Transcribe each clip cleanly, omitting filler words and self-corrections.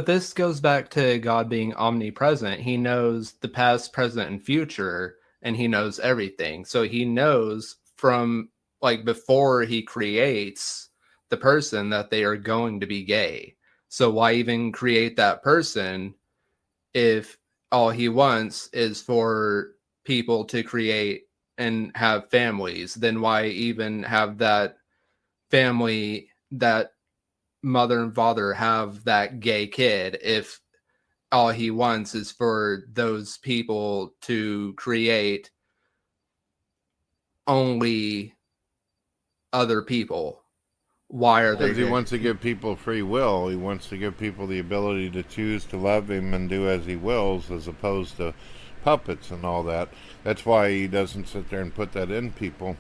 But this goes back to God being omnipresent. He knows the past, present, and future, and he knows everything. So he knows from like before he creates the person that they are going to be gay. So why even create that person if all he wants is for people to create and have families? Then why even have that family, that mother and father have that gay kid if all he wants is for those people to create only other people? Why are they Because he gay? wants to give people free will. He wants to give people the ability to choose to love him and do as he wills, as opposed to puppets and all that. That's why he doesn't sit there and put that in people.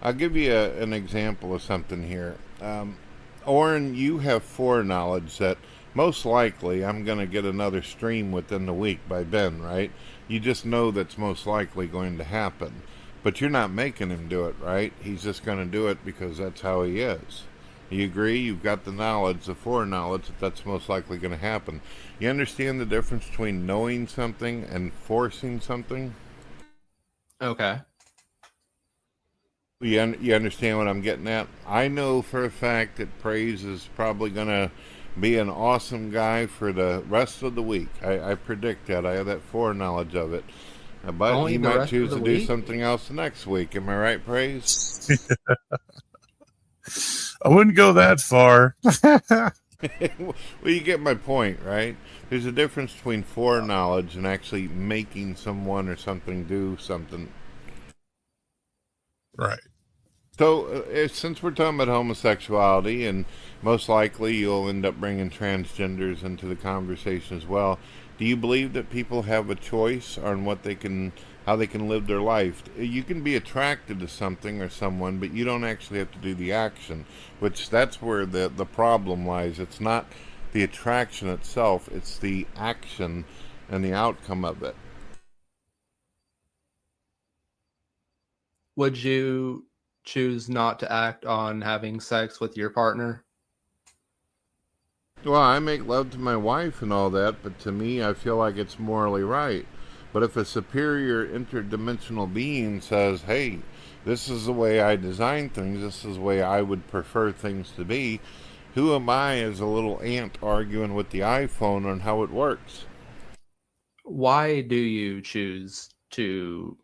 I'll give you an example of something here. Oren, you have foreknowledge that most likely I'm going to get another stream within the week by Ben, right? You just know that's most likely going to happen. But you're not making him do it, right? He's just going to do it because that's how he is. You agree? You've got the knowledge, the foreknowledge that that's most likely going to happen. You understand the difference between knowing something and forcing something? Okay. You understand what I'm getting at? I know for a fact that Praise is probably going to be an awesome guy for the rest of the week. I predict that. I have that foreknowledge of it. But Only he the might rest of choose the to do week? something else the next week. Am I right, Praise? I wouldn't go that far. Well, you get my point, right? There's a difference between foreknowledge and actually making someone or something do something. Right. So, since we're talking about homosexuality, and most likely you'll end up bringing transgenders into the conversation as well, do you believe that people have a choice on how they can live their life? You can be attracted to something or someone, but you don't actually have to do the action, which that's where the problem lies. It's not the attraction itself, it's the action and the outcome of it. Would you choose not to act on having sex with your partner? Well, I make love to my wife and all that, but to me, I feel like it's morally right. But if a superior interdimensional being says, hey, this is the way I design things, this is the way I would prefer things to be, who am I as a little ant arguing with the iPhone on how it works? Why do you choose to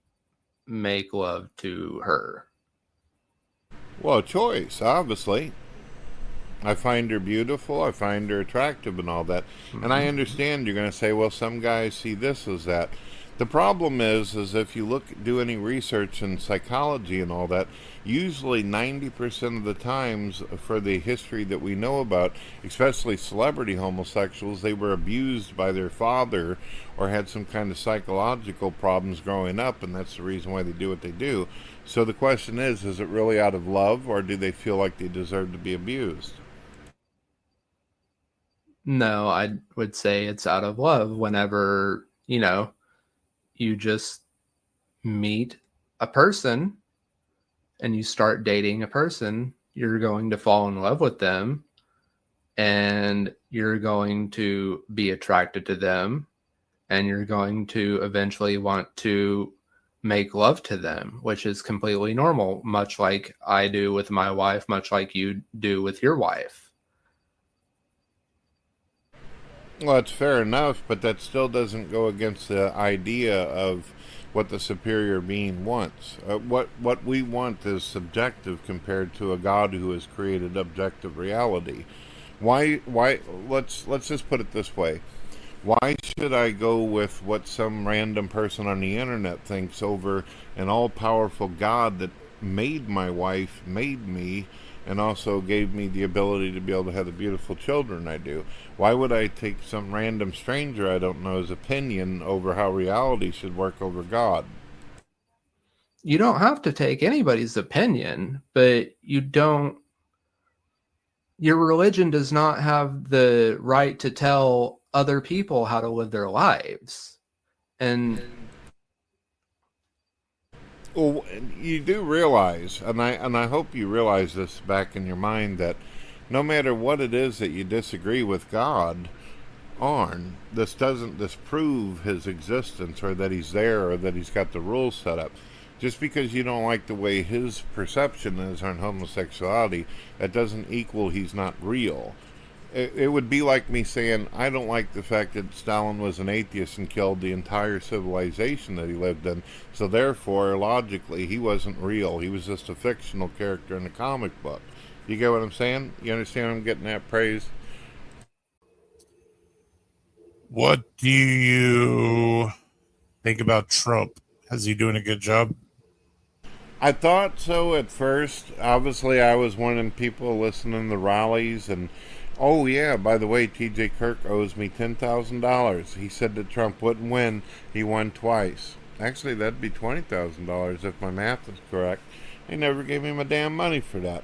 make love to her? Well, a choice, obviously. I find her beautiful, I find her attractive and all that. And I Mhm. understand you're going to say, well, some guys see this as that. The problem is if you do any research in psychology and all that, usually 90% of the times for the history that we know about, especially celebrity homosexuals, they were abused by their father or had some kind of psychological problems growing up, and that's the reason why they do what they do. So the question is it really out of love, or do they feel like they deserve to be abused? No, I would say it's out of love. Whenever, you just meet a person and you start dating a person, you're going to fall in love with them and you're going to be attracted to them and you're going to eventually want to make love to them, which is completely normal, much like I do with my wife, much like you do with your wife. Well, it's fair enough, but that still doesn't go against the idea of what the superior being wants. What we want is subjective compared to a God who has created objective reality. Why? Let's just put it this way. Why should I go with what some random person on the internet thinks over an all-powerful God that made my wife, made me, and also gave me the ability to be able to have the beautiful children I do? Why would I take some random stranger I don't know's opinion over how reality should work over God? You don't have to take anybody's opinion, but your religion does not have the right to tell other people how to live their lives. And Well, you do realize, and I hope you realize this back in your mind, that no matter what it is that you disagree with God, on. This doesn't disprove his existence or that he's there or that he's got the rules set up. Just because you don't like the way his perception is on homosexuality, that doesn't equal he's not real. It would be like me saying, I don't like the fact that Stalin was an atheist and killed the entire civilization that he lived in. So therefore, logically, he wasn't real. He was just a fictional character in a comic book. You get what I'm saying? You understand I'm getting that praise? What do you think about Trump? Is he doing a good job? I thought so at first. Obviously, I was one of the people listening to rallies and, oh yeah, by the way, TJ Kirk owes me $10,000. He said that Trump wouldn't win. He won twice. Actually, that'd be $20,000 if my math is correct. He never gave me my damn money for that.